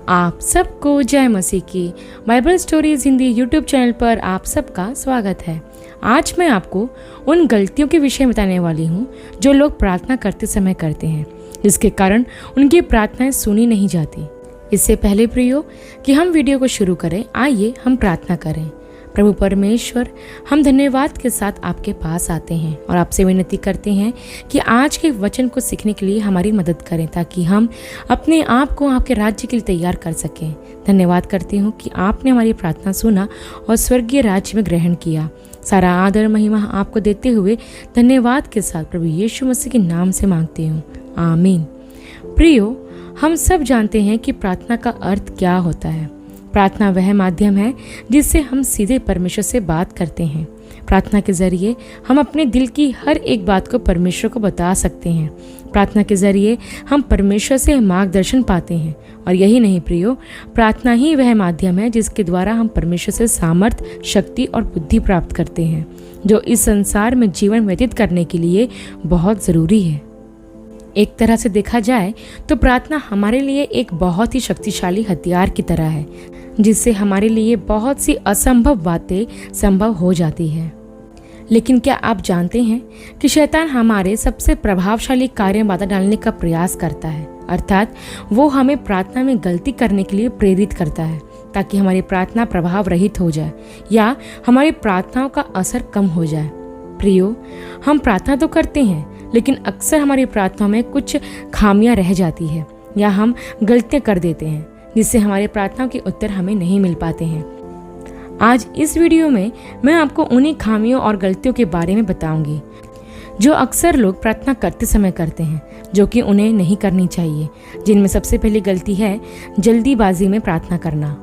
आप सबको जय मसीह की Bible stories Hindi YouTube channel पर आप सबका स्वागत है। आज मैं आपको उन गलतियों के विषय में बताने वाली हूँ जो लोग प्रार्थना करते समय करते हैं, जिसके कारण उनकी प्रार्थनाएं सुनी नहीं जाती। इससे पहले प्रियो कि हम वीडियो को शुरू करें, आइए हम प्रार्थना करें। प्रभु परमेश्वर, हम धन्यवाद के साथ आपके पास आते हैं और आपसे विनती करते हैं कि आज के वचन को सीखने के लिए हमारी मदद करें, ताकि हम अपने आप को आपके राज्य के लिए तैयार कर सकें। धन्यवाद करती हूँ कि आपने हमारी प्रार्थना सुना और स्वर्गीय राज्य में ग्रहण किया। सारा आदर महिमा आपको देते हुए धन्यवाद के साथ प्रभु यीशु मसीह के नाम से मांगती हूँ, आमीन। प्रियो, हम सब जानते हैं कि प्रार्थना का अर्थ क्या होता है। प्रार्थना वह माध्यम है जिससे हम सीधे परमेश्वर से बात करते हैं। प्रार्थना के जरिए हम अपने दिल की हर एक बात को परमेश्वर को बता सकते हैं। प्रार्थना के जरिए हम परमेश्वर से मार्गदर्शन पाते हैं। और यही नहीं प्रियो, प्रार्थना ही वह माध्यम है जिसके द्वारा हम परमेश्वर से सामर्थ्य, शक्ति और बुद्धि प्राप्त करते हैं, जो इस संसार में जीवन व्यतीत करने के लिए बहुत ज़रूरी है। एक तरह से देखा जाए तो प्रार्थना हमारे लिए एक बहुत ही शक्तिशाली हथियार की तरह है, जिससे हमारे लिए बहुत सी असंभव बातें संभव हो जाती है। लेकिन क्या आप जानते हैं कि शैतान हमारे सबसे प्रभावशाली कार्य में बाधा डालने का प्रयास करता है, अर्थात वो हमें प्रार्थना में गलती करने के लिए प्रेरित करता है, ताकि हमारी प्रार्थना प्रभाव रहित हो जाए या हमारी प्रार्थनाओं का असर कम हो जाए। प्रियो, हम प्रार्थना तो करते हैं, लेकिन अक्सर हमारी प्रार्थनाओं में कुछ खामियां रह जाती है या हम गलतियां कर देते हैं, जिससे हमारी प्रार्थनाओं के उत्तर हमें नहीं मिल पाते हैं। आज इस वीडियो में मैं आपको उन्हीं खामियों और गलतियों के बारे में बताऊंगी जो अक्सर लोग प्रार्थना करते समय करते हैं, जो कि उन्हें नहीं करनी चाहिए। जिनमें सबसे पहली गलती है जल्दीबाजी में प्रार्थना करना।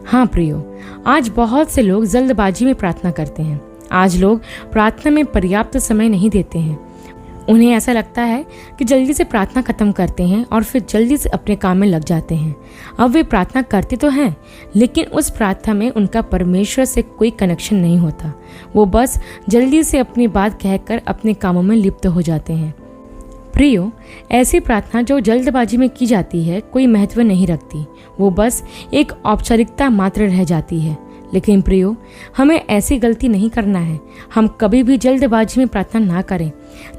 हाँ प्रियो, आज बहुत से लोग जल्दबाजी में प्रार्थना करते हैं। आज लोग प्रार्थना में पर्याप्त समय नहीं देते हैं। उन्हें ऐसा लगता है कि जल्दी से प्रार्थना खत्म करते हैं और फिर जल्दी से अपने काम में लग जाते हैं। अब वे प्रार्थना करते तो हैं, लेकिन उस प्रार्थना में उनका परमेश्वर से कोई कनेक्शन नहीं होता। वो बस जल्दी से अपनी बात कहकर अपने कामों में लिप्त हो जाते हैं। प्रियो, ऐसी प्रार्थना जो जल्दबाजी में की जाती है कोई महत्व नहीं रखती, वो बस एक औपचारिकता मात्र रह जाती है। लेकिन प्रियो, हमें ऐसी गलती नहीं करना है। हम कभी भी जल्दबाजी में प्रार्थना ना करें।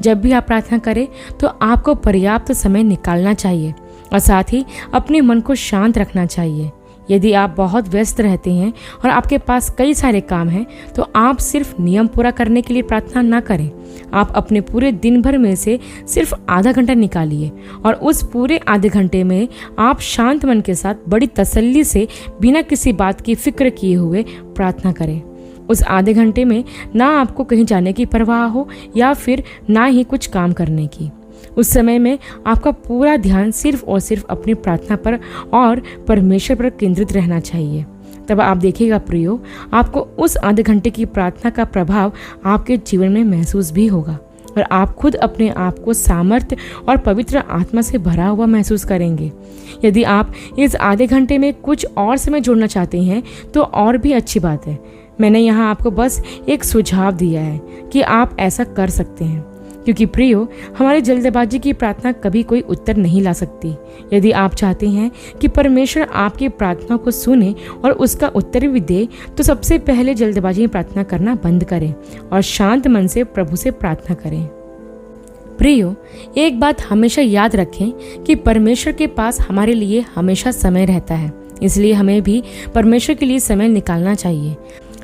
जब भी आप प्रार्थना करें तो आपको पर्याप्त समय निकालना चाहिए और साथ ही अपने मन को शांत रखना चाहिए। यदि आप बहुत व्यस्त रहते हैं और आपके पास कई सारे काम हैं, तो आप सिर्फ नियम पूरा करने के लिए प्रार्थना ना करें। आप अपने पूरे दिन भर में से सिर्फ आधा घंटा निकालिए और उस पूरे आधे घंटे में आप शांत मन के साथ बड़ी तसल्ली से बिना किसी बात की फिक्र किए हुए प्रार्थना करें। उस आधे घंटे में ना आपको कहीं जाने की परवाह हो या फिर ना ही कुछ काम करने की। उस समय में आपका पूरा ध्यान सिर्फ और सिर्फ अपनी प्रार्थना पर और परमेश्वर पर केंद्रित रहना चाहिए। तब आप देखिएगा प्रियो, आपको उस आधे घंटे की प्रार्थना का प्रभाव आपके जीवन में महसूस भी होगा और आप खुद अपने आप को सामर्थ्य और पवित्र आत्मा से भरा हुआ महसूस करेंगे। यदि आप इस आधे घंटे में कुछ और समय जोड़ना चाहते हैं तो और भी अच्छी बात है। मैंने यहाँ आपको बस एक सुझाव दिया है कि आप ऐसा कर सकते हैं, क्योंकि प्रियो, हमारी जल्दबाजी की प्रार्थना कभी कोई उत्तर नहीं ला सकती। यदि आप चाहते हैं कि परमेश्वर आपकी प्रार्थना को सुने और उसका उत्तर भी दे, तो सबसे पहले जल्दबाजी में प्रार्थना करना बंद करें और शांत मन से प्रभु से प्रार्थना करें। प्रियो, एक बात हमेशा याद रखें कि परमेश्वर के पास हमारे लिए हमेशा समय रहता है, इसलिए हमें भी परमेश्वर के लिए समय निकालना चाहिए।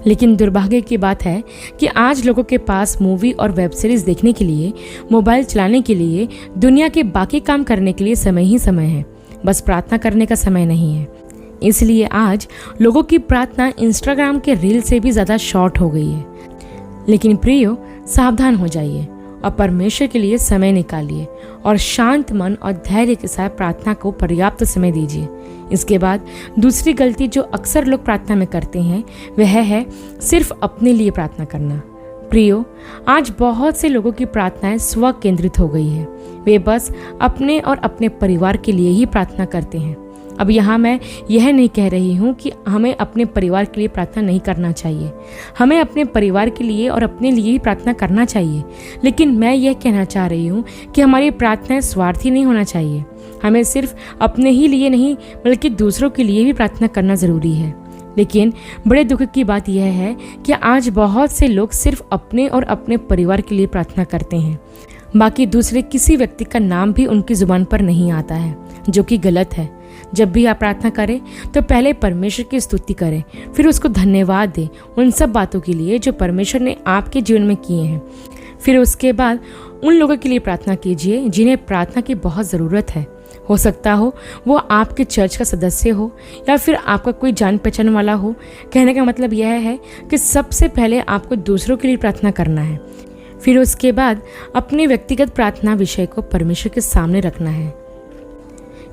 लेकिन दुर्भाग्य की बात है कि आज लोगों के पास मूवी और वेब सीरीज देखने के लिए, मोबाइल चलाने के लिए, दुनिया के बाकी काम करने के लिए समय ही समय है, बस प्रार्थना करने का समय नहीं है। इसलिए आज लोगों की प्रार्थना इंस्टाग्राम के रील से भी ज़्यादा शॉर्ट हो गई है। लेकिन प्रियो, सावधान हो जाइए और परमेश्वर के लिए समय निकालिए और शांत मन और धैर्य के साथ प्रार्थना को पर्याप्त समय दीजिए। इसके बाद दूसरी गलती जो अक्सर लोग प्रार्थना में करते हैं, वह है सिर्फ अपने लिए प्रार्थना करना। प्रियो, आज बहुत से लोगों की प्रार्थनाएं स्व केंद्रित हो गई है। वे बस अपने और अपने परिवार के लिए ही प्रार्थना करते हैं। अब यहाँ मैं यह नहीं कह रही हूँ कि हमें अपने परिवार के लिए प्रार्थना नहीं करना चाहिए। हमें अपने परिवार के लिए और अपने लिए भी प्रार्थना करना चाहिए, लेकिन मैं यह कहना चाह रही हूँ कि हमारी प्रार्थनाएं स्वार्थी नहीं होना चाहिए। हमें सिर्फ अपने ही लिए नहीं बल्कि दूसरों के लिए भी प्रार्थना करना ज़रूरी है। लेकिन बड़े दुख की बात यह है कि आज बहुत से लोग सिर्फ अपने और अपने परिवार के लिए प्रार्थना करते हैं, बाकी दूसरे किसी व्यक्ति का नाम भी उनकी जुबान पर नहीं आता है, जो कि गलत है। जब भी आप प्रार्थना करें तो पहले परमेश्वर की स्तुति करें, फिर उसको धन्यवाद दें उन सब बातों के लिए जो परमेश्वर ने आपके जीवन में किए हैं। फिर उसके बाद उन लोगों के लिए प्रार्थना कीजिए जिन्हें प्रार्थना की बहुत ज़रूरत है। हो सकता हो वो आपके चर्च का सदस्य हो या फिर आपका कोई जान पहचान वाला हो। कहने का मतलब यह है कि सबसे पहले आपको दूसरों के लिए प्रार्थना करना है, फिर उसके बाद अपने व्यक्तिगत प्रार्थना विषय को परमेश्वर के सामने रखना है।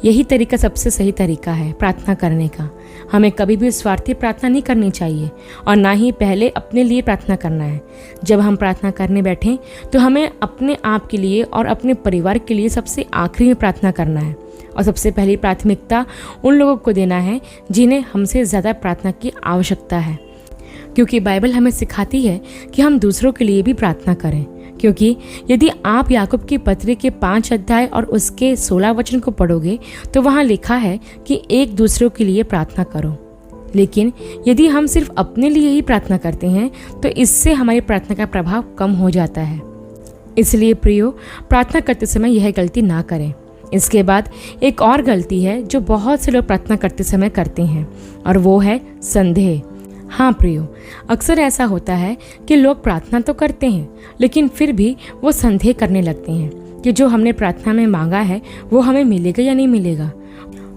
यही तरीका सबसे सही तरीका है प्रार्थना करने का। हमें कभी भी स्वार्थी प्रार्थना नहीं करनी चाहिए और ना ही पहले अपने लिए प्रार्थना करना है। जब हम प्रार्थना करने बैठें तो हमें अपने आप के लिए और अपने परिवार के लिए सबसे आखिरी में प्रार्थना करना है और सबसे पहली प्राथमिकता उन लोगों को देना है जिन्हें हमसे ज़्यादा प्रार्थना की आवश्यकता है, क्योंकि बाइबल हमें सिखाती है कि हम दूसरों के लिए भी प्रार्थना करें। क्योंकि यदि आप याकूब की पत्री के 5 अध्याय और उसके 16 वचन को पढ़ोगे तो वहाँ लिखा है कि एक दूसरों के लिए प्रार्थना करो। लेकिन यदि हम सिर्फ अपने लिए ही प्रार्थना करते हैं तो इससे हमारी प्रार्थना का प्रभाव कम हो जाता है। इसलिए प्रियो, प्रार्थना करते समय यह गलती ना करें। इसके बाद एक और गलती है जो बहुत से लोग प्रार्थना करते समय करते हैं और वो है संदेह। हाँ प्रियो, अक्सर ऐसा होता है कि लोग प्रार्थना तो करते हैं लेकिन फिर भी वो संदेह करने लगते हैं कि जो हमने प्रार्थना में मांगा है वो हमें मिलेगा या नहीं मिलेगा।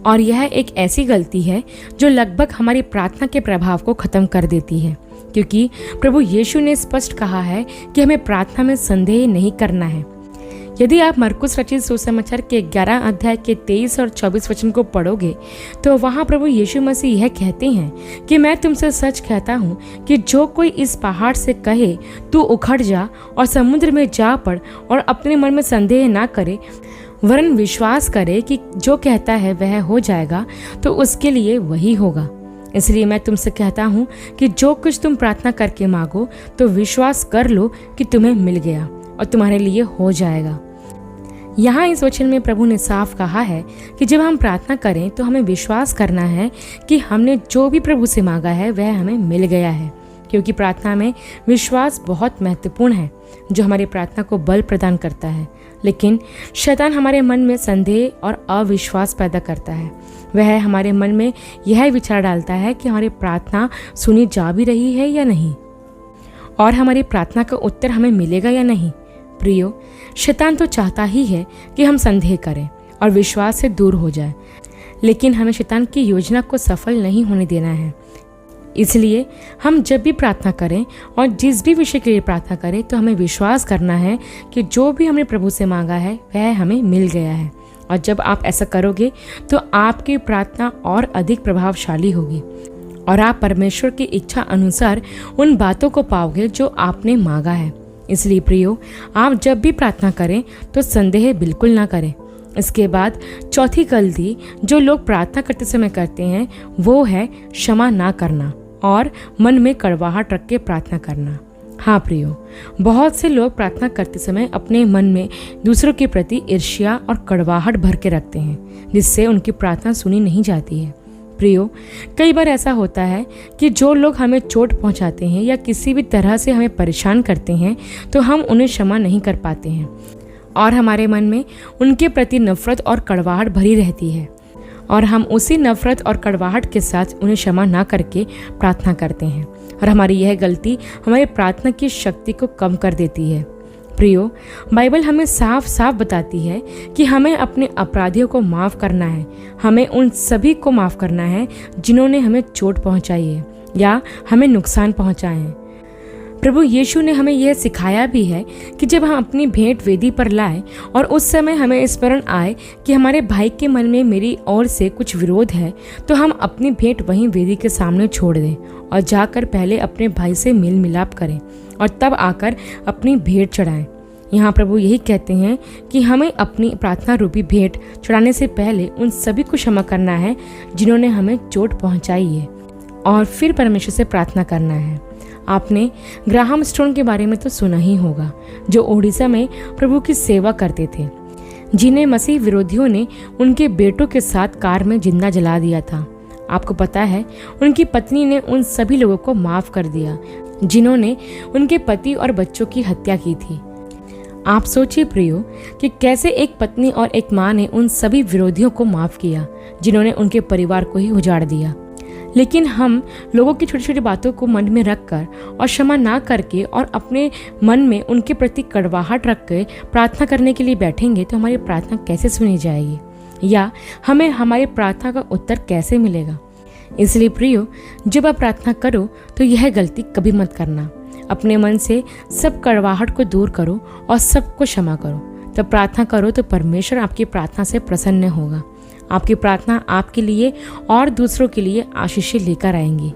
और यह एक ऐसी गलती है जो लगभग हमारी प्रार्थना के प्रभाव को खत्म कर देती है, क्योंकि प्रभु यीशु ने स्पष्ट कहा है कि हमें प्रार्थना में संदेह नहीं करना है। यदि आप मरकुस रचित सुसमाचार के 11 अध्याय के 23 और 24 वचन को पढ़ोगे तो वहाँ प्रभु यीशु मसीह यह कहते हैं कि मैं तुमसे सच कहता हूँ कि जो कोई इस पहाड़ से कहे तू उखड़ जा और समुद्र में जा पड़ और अपने मन में संदेह ना करे वरन विश्वास करे कि जो कहता है वह हो जाएगा, तो उसके लिए वही होगा। इसलिए मैं तुमसे कहता हूँ कि जो कुछ तुम प्रार्थना करके मांगो तो विश्वास कर लो कि तुम्हें मिल गया और तुम्हारे लिए हो जाएगा। यहाँ इस वचन में प्रभु ने साफ कहा है कि जब हम प्रार्थना करें तो हमें विश्वास करना है कि हमने जो भी प्रभु से मांगा है वह हमें मिल गया है, क्योंकि प्रार्थना में विश्वास बहुत महत्वपूर्ण है जो हमारी प्रार्थना को बल प्रदान करता है। लेकिन शैतान हमारे मन में संदेह और अविश्वास पैदा करता है। वह हमारे मन में यह विचार डालता है कि हमारी प्रार्थना सुनी जा भी रही है या नहीं और हमारी प्रार्थना का उत्तर हमें मिलेगा या नहीं। प्रियो, शैतान तो चाहता ही है कि हम संदेह करें और विश्वास से दूर हो जाए, लेकिन हमें शैतान की योजना को सफल नहीं होने देना है। इसलिए हम जब भी प्रार्थना करें और जिस भी विषय के लिए प्रार्थना करें तो हमें विश्वास करना है कि जो भी हमने प्रभु से मांगा है वह हमें मिल गया है। और जब आप ऐसा करोगे तो आपकी प्रार्थना और अधिक प्रभावशाली होगी और आप परमेश्वर की इच्छा अनुसार उन बातों को पाओगे जो आपने मांगा है। इसलिए प्रियो, आप जब भी प्रार्थना करें तो संदेह बिल्कुल ना करें। इसके बाद चौथी गलती जो लोग प्रार्थना करते समय करते हैं वो है क्षमा ना करना और मन में कड़वाहट रख के प्रार्थना करना। हाँ प्रियो, बहुत से लोग प्रार्थना करते समय अपने मन में दूसरों के प्रति ईर्ष्या और कड़वाहट भर के रखते हैं, जिससे उनकी प्रार्थना सुनी नहीं जाती है। प्रियो, कई बार ऐसा होता है कि जो लोग हमें चोट पहुंचाते हैं या किसी भी तरह से हमें परेशान करते हैं तो हम उन्हें क्षमा नहीं कर पाते हैं और हमारे मन में उनके प्रति नफरत और कड़वाहट भरी रहती है और हम उसी नफरत और कड़वाहट के साथ उन्हें क्षमा ना करके प्रार्थना करते हैं और हमारी यह गलती हमारी प्रार्थना की शक्ति को कम कर देती है। प्रियो, बाइबल हमें साफ साफ बताती है कि हमें अपने अपराधियों को माफ़ करना है। हमें उन सभी को माफ़ करना है जिन्होंने हमें चोट पहुंचाई है या हमें नुकसान पहुंचाए हैं। प्रभु यीशु ने हमें यह सिखाया भी है कि जब हम अपनी भेंट वेदी पर लाएं और उस समय हमें स्मरण आए कि हमारे भाई के मन में मेरी ओर से कुछ विरोध है, तो हम अपनी भेंट वहीं वेदी के सामने छोड़ दें और जाकर पहले अपने भाई से मेल मिलाप करें और तब आकर अपनी भेंट चढ़ाएं। यहाँ प्रभु यही कहते हैं कि हमें अपनी प्रार्थना रूपी भेंट चढ़ाने से पहले उन सभी को क्षमा करना है जिन्होंने हमें चोट पहुंचाई है, और फिर परमेश्वर से प्रार्थना करना है। आपने ग्राहम स्टोन के बारे में तो सुना ही होगा, जो ओडिशा में प्रभु की सेवा करते थे, जिन्हें मसीह विरोधियों ने उनके बेटों के साथ कार में जिंदा जला दिया था। आपको पता है, उनकी पत्नी ने उन सभी लोगों को माफ कर दिया जिन्होंने उनके पति और बच्चों की हत्या की थी। आप सोचिए प्रियो कि कैसे एक पत्नी और एक माँ ने उन सभी विरोधियों को माफ किया जिन्होंने उनके परिवार को ही उजाड़ दिया। लेकिन हम लोगों की छोटी छोटी बातों को मन में रखकर और क्षमा ना करके और अपने मन में उनके प्रति कड़वाहट रख के प्रार्थना करने के लिए बैठेंगे तो हमारी प्रार्थना कैसे सुनी जाएगी, या हमें हमारी प्रार्थना का उत्तर कैसे मिलेगा। इसलिए प्रियो, जब आप प्रार्थना करो तो यह गलती कभी मत करना। अपने मन से सब कड़वाहट को दूर करो और सबको क्षमा करो। तब प्रार्थना करो तो परमेश्वर आपकी प्रार्थना से प्रसन्न होगा। आपकी प्रार्थना आपके लिए और दूसरों के लिए आशीषें लेकर आएंगी।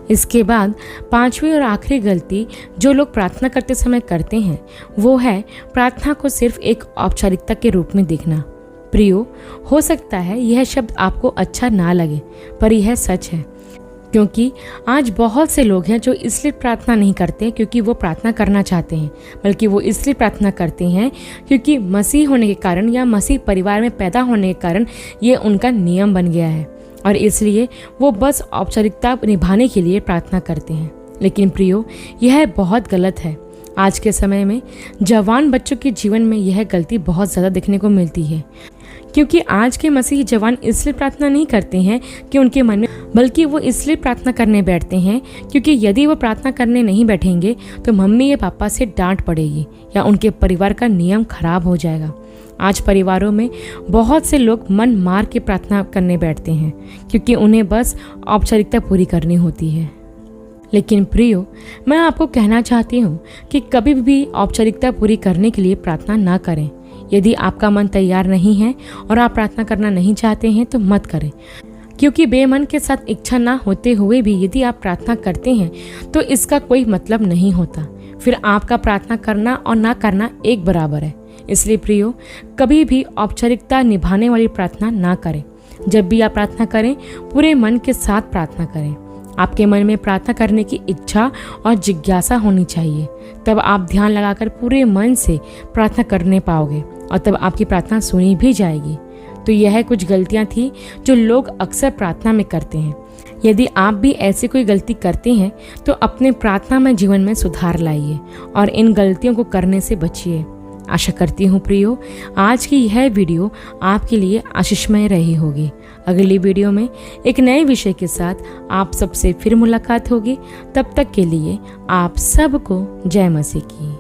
इसके बाद पांचवी और आखिरी गलती जो लोग प्रार्थना करते समय करते हैं वो है प्रार्थना को सिर्फ एक औपचारिकता के रूप में देखना। प्रियो, हो सकता है यह शब्द आपको अच्छा ना लगे, पर यह सच है, क्योंकि आज बहुत से लोग हैं जो इसलिए प्रार्थना नहीं करते क्योंकि वो प्रार्थना करना चाहते हैं, बल्कि वो इसलिए प्रार्थना करते हैं क्योंकि मसीह होने के कारण या मसीह परिवार में पैदा होने के कारण ये उनका नियम बन गया है, और इसलिए वो बस औपचारिकता निभाने के लिए प्रार्थना करते हैं। लेकिन प्रियो, यह बहुत गलत है। आज के समय में जवान बच्चों के जीवन में यह गलती बहुत ज़्यादा देखने को मिलती है, क्योंकि आज के मसीही जवान इसलिए प्रार्थना नहीं करते हैं कि उनके मन में, बल्कि वो इसलिए प्रार्थना करने बैठते हैं क्योंकि यदि वो प्रार्थना करने नहीं बैठेंगे तो मम्मी या पापा से डांट पड़ेगी या उनके परिवार का नियम खराब हो जाएगा। आज परिवारों में बहुत से लोग मन मार के प्रार्थना करने बैठते हैं क्योंकि उन्हें बस औपचारिकता पूरी करनी होती है। लेकिन प्रियो, मैं आपको कहना चाहती हूँ कि कभी भी औपचारिकता पूरी करने के लिए प्रार्थना ना करें। यदि आपका मन तैयार नहीं है और आप प्रार्थना करना नहीं चाहते हैं तो मत करें, क्योंकि बेमन के साथ इच्छा ना होते हुए भी यदि आप प्रार्थना करते हैं तो इसका कोई मतलब नहीं होता। फिर आपका प्रार्थना करना और ना करना एक बराबर है। इसलिए प्रियो, कभी भी औपचारिकता निभाने वाली प्रार्थना ना करें। जब भी आप प्रार्थना करें, पूरे मन के साथ प्रार्थना करें। आपके मन में प्रार्थना करने की इच्छा और जिज्ञासा होनी चाहिए, तब आप ध्यान लगाकर पूरे मन से प्रार्थना करने पाओगे और तब आपकी प्रार्थना सुनी भी जाएगी। तो यह कुछ गलतियां थी जो लोग अक्सर प्रार्थना में करते हैं। यदि आप भी ऐसी कोई गलती करते हैं तो अपने प्रार्थना में जीवन में सुधार लाइए और इन गलतियों को करने से बचिए। आशा करती हूँ प्रियो, आज की यह वीडियो आपके लिए आशीषमय रही होगी। अगली वीडियो में एक नए विषय के साथ आप सबसे फिर मुलाकात होगी। तब तक के लिए आप सबको जय मसीह की।